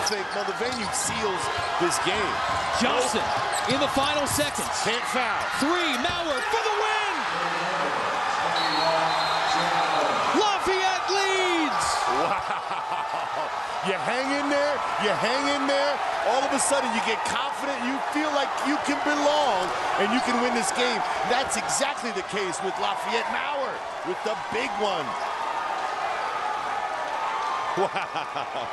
think, well, the venue seals this game. Johnson in the final seconds. Can't foul. 3, Mower for the win! Lafayette leads! Wow. You hang in there, you hang in there. All of a sudden, you get confident. You feel like you can belong and you can win this game. That's exactly the case with Lafayette. Mower with the big one. Wow.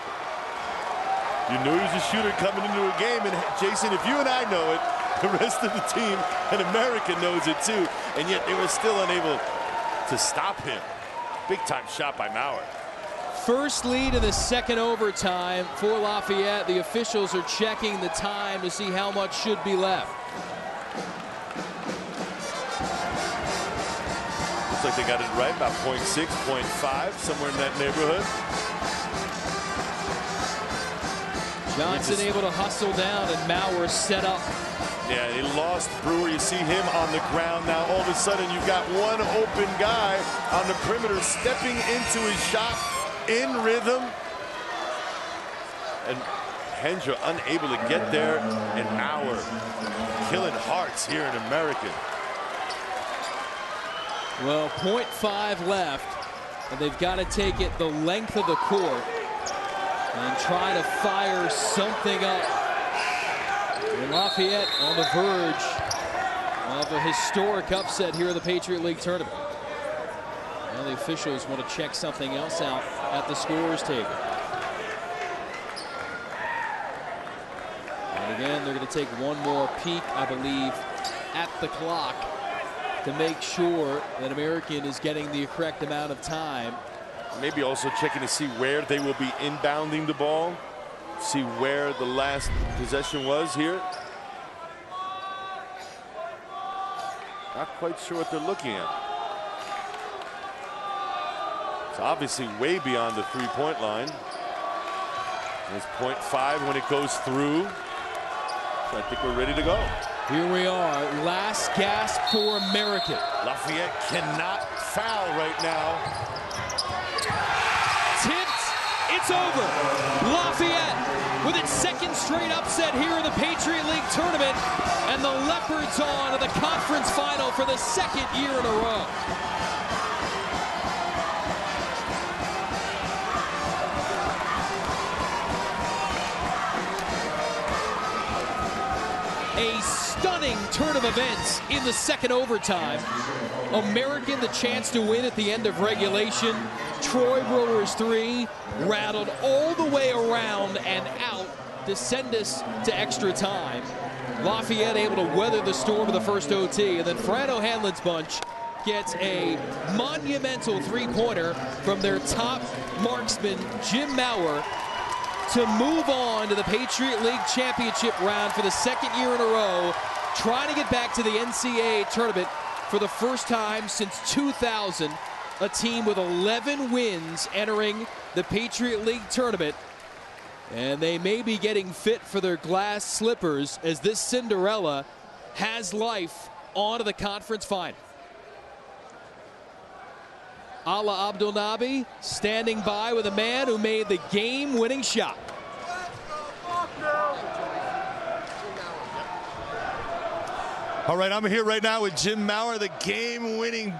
You knew he was a shooter coming into a game, and Jason, if you and I know it, the rest of the team in America knows it too, and yet they were still unable to stop him. Big time shot by Mower. First lead in the second overtime for Lafayette. The officials are checking the time to see how much should be left. Looks like they got it right, about 0.6, 0.5, somewhere in that neighborhood. Johnson able to hustle down, and Mower set up. Yeah, they lost Brewer. You see him on the ground now. All of a sudden, you've got one open guy on the perimeter stepping into his shot in rhythm. And Hendra unable to get there, and Mower killing hearts here in American. Well, 0.5 left, and they've got to take it the length of the court and try to fire something up. And Lafayette on the verge of a historic upset here in the Patriot League tournament. Now the officials want to check something else out at the scorer's table. And again, they're going to take one more peek, I believe, at the clock to make sure that American is getting the correct amount of time. Maybe also checking to see where they will be inbounding the ball. See where the last possession was here. Not quite sure what they're looking at. It's obviously way beyond the three-point line. There's 0.5 when it goes through. So I think we're ready to go. Here we are, last gasp for American. Lafayette cannot foul right now. Tipped, it's over. Lafayette with its second straight upset here in the Patriot League tournament, and the Leopards on to the conference final for the second year in a row. A stunning turn of events in the second overtime. American the chance to win at the end of regulation. Troy Brewer's 3 rattled all the way around and out to send us to extra time. Lafayette able to weather the storm of the first OT, and then Fran O'Hanlon's bunch gets a monumental three-pointer from their top marksman, Jim Mower, to move on to the Patriot League Championship round for the second year in a row, trying to get back to the NCAA tournament for the first time since 2000. A team with 11 wins entering the Patriot League tournament, and they may be getting fit for their glass slippers as this Cinderella has life on to the conference final. Ala Abdul Nabi standing by with a man who made the game-winning shot. All right, I'm here right now with Jim Mower, the game-winning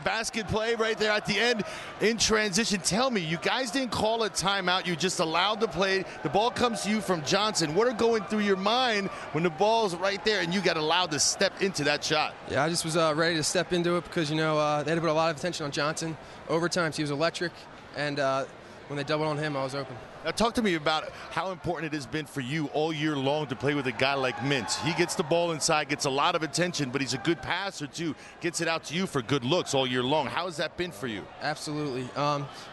basket play right there at the end in transition. Tell me, you guys didn't call a timeout. You just allowed the play. The ball comes to you from Johnson. What are going through your mind when the ball's right there and you got allowed to step into that shot? Yeah, I just was ready to step into it because, you know, they had to put a lot of attention on Johnson. Overtimes, he was electric, and when they doubled on him, I was open. Now talk to me about how important it has been for you all year long to play with a guy like Mintz. He gets the ball inside, gets a lot of attention, but he's a good passer too. Gets it out to you for good looks all year long. How has that been for you? Absolutely.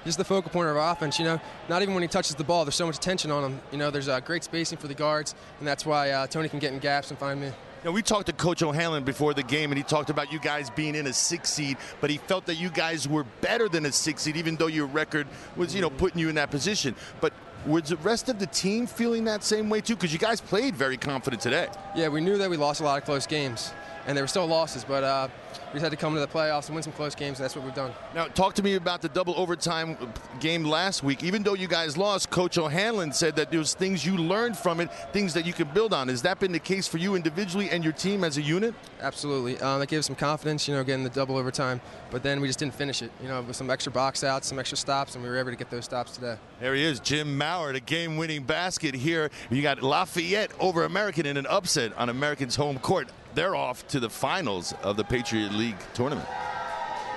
Just the focal point of our offense. You know, not even when he touches the ball, there's so much attention on him. You know, there's great spacing for the guards, and that's why Tony can get in gaps and find me. Now, we talked to Coach O'Hanlon before the game, and he talked about you guys being in a 6 seed, but he felt that you guys were better than a 6 seed, even though your record was, you know, putting you in that position. But was the rest of the team feeling that same way too? Because you guys played very confident today. Yeah, we knew that we lost a lot of close games. and they were still losses, but we just had to come to the playoffs and win some close games, and that's what we've done. Now, talk to me about the double overtime game last week. Even though you guys lost, Coach O'Hanlon said that there was things you learned from it, things that you can build on. Has that been the case for you individually and your team as a unit? Absolutely. That gave us some confidence, getting the double overtime, but then we just didn't finish it, with some extra box outs, some extra stops, and we were able to get those stops today. There he is, Jim Mower, the game-winning basket here. You got Lafayette over American in an upset on American's home court. They're off to the finals of the Patriot League tournament.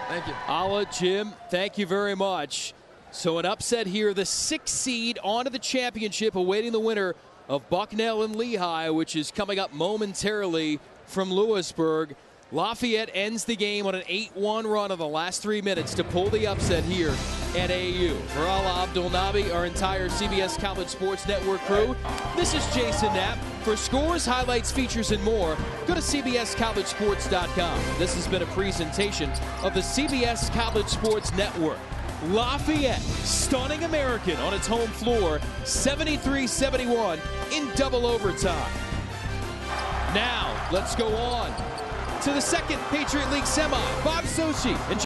Thank you. Ala, Jim, thank you very much. So an upset here, the 6th seed onto the championship, awaiting the winner of Bucknell and Lehigh, which is coming up momentarily from Lewisburg. Lafayette ends the game on an 8-1 run of the last 3 minutes to pull the upset here at AU. For Ala Abdulnabi, our entire CBS College Sports Network crew, this is Jason Knapp. For scores, highlights, features, and more, go to CBSCollegeSports.com. This has been a presentation of the CBS College Sports Network. Lafayette stunning American on its home floor, 73-71 in double overtime. Now, let's go on to the second Patriot League semi. Bob Sochi and